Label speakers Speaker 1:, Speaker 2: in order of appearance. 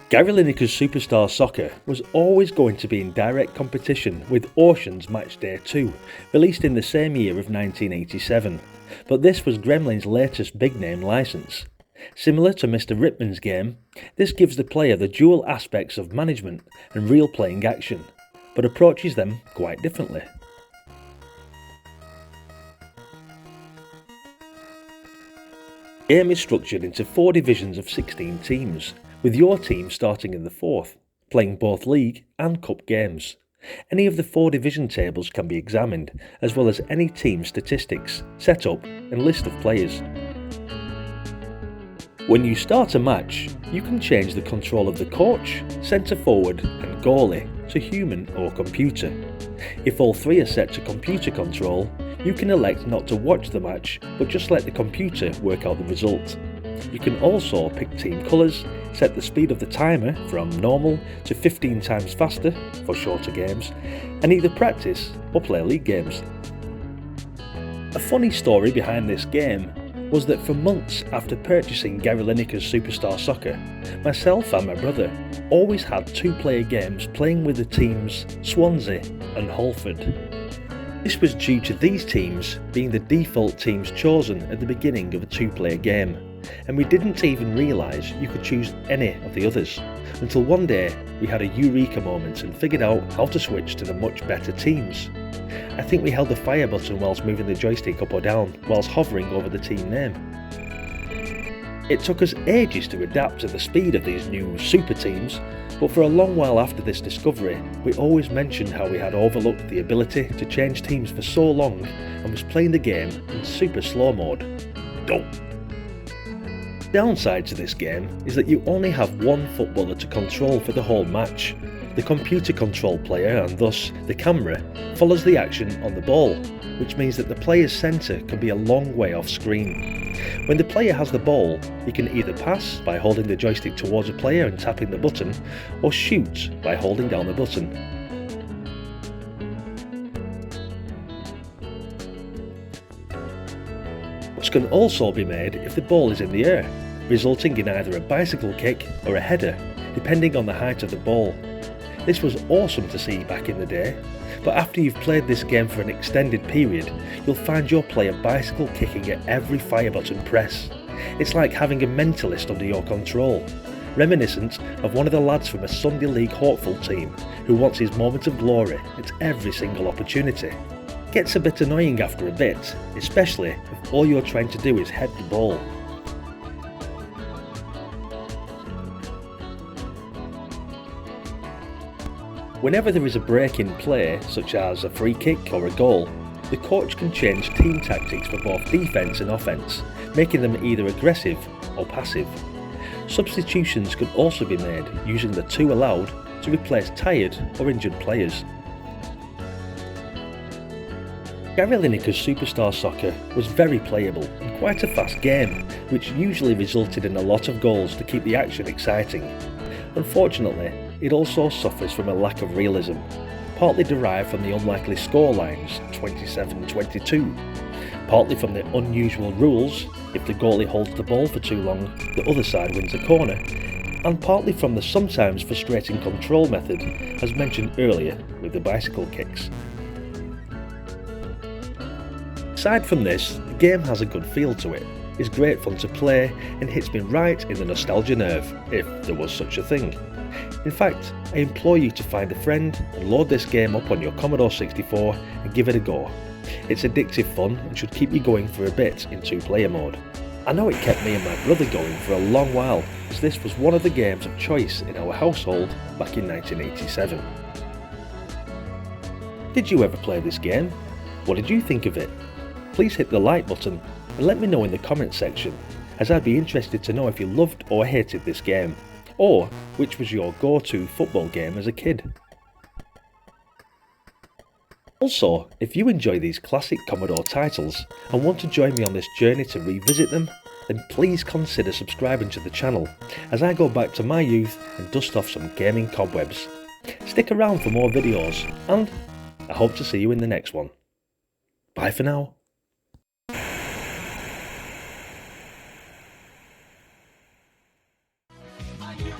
Speaker 1: Gary Lineker's Superstar Soccer was always going to be in direct competition with Ocean's Matchday 2, released in the same year of 1987, but this was Gremlin's latest big-name license. Similar to Mr. Ripman's game, this gives the player the dual aspects of management and real playing action, but approaches them quite differently. The game is structured into 4 divisions of 16 teams, with your team starting in the 4th, playing both league and cup games. Any of the 4 division tables can be examined, as well as any team statistics, setup and list of players. When you start a match, you can change the control of the coach, centre forward and goalie to human or computer. If all 3 are set to computer control, you can elect not to watch the match, but just let the computer work out the result. You can also pick team colours, set the speed of the timer from normal to 15 times faster for shorter games, and either practice or play league games. A funny story behind this game was that for months after purchasing Gary Lineker's Superstar Soccer, myself and my brother always had 2-player games playing with the teams Swansea and Halford. This was due to these teams being the default teams chosen at the beginning of a 2-player game, and we didn't even realise you could choose any of the others, until one day we had a eureka moment and figured out how to switch to the much better teams. I think we held the fire button whilst moving the joystick up or down whilst hovering over the team name. It took us ages to adapt to the speed of these new super teams, but for a long while after this discovery, we always mentioned how we had overlooked the ability to change teams for so long and was playing the game in super slow mode. Go! The downside to this game is that you only have one footballer to control for the whole match. The computer control player, and thus the camera, follows the action on the ball, which means that the player's centre can be a long way off screen. When the player has the ball, he can either pass by holding the joystick towards a player and tapping the button, or shoot by holding down the button. Shots can also be made if the ball is in the air, resulting in either a bicycle kick or a header, depending on the height of the ball. This was awesome to see back in the day, but after you've played this game for an extended period, you'll find your player bicycle kicking at every fire button press. It's like having a mentalist under your control, reminiscent of one of the lads from a Sunday League hopeful team who wants his moment of glory at every single opportunity. It gets a bit annoying after a bit, especially if all you're trying to do is head the ball. Whenever there is a break in play, such as a free kick or a goal, the coach can change team tactics for both defence and offence, making them either aggressive or passive. Substitutions can also be made using the 2 allowed to replace tired or injured players. Gary Lineker's Superstar Soccer was very playable and quite a fast game, which usually resulted in a lot of goals to keep the action exciting. Unfortunately, it also suffers from a lack of realism, partly derived from the unlikely scorelines 27-22, partly from the unusual rules, if the goalie holds the ball for too long, the other side wins a corner, and partly from the sometimes frustrating control method, as mentioned earlier with the bicycle kicks. Aside from this, the game has a good feel to it, is great fun to play, and hits me right in the nostalgia nerve, if there was such a thing. In fact, I implore you to find a friend and load this game up on your Commodore 64 and give it a go. It's addictive fun and should keep you going for a bit in 2-player mode. I know it kept me and my brother going for a long while, as this was one of the games of choice in our household back in 1987. Did you ever play this game? What did you think of it? Please hit the like button and let me know in the comments section, as I'd be interested to know if you loved or hated this game, or which was your go-to football game as a kid. Also, if you enjoy these classic Commodore titles and want to join me on this journey to revisit them, then please consider subscribing to the channel as I go back to my youth and dust off some gaming cobwebs. Stick around for more videos, and I hope to see you in the next one. Bye for now.
Speaker 2: You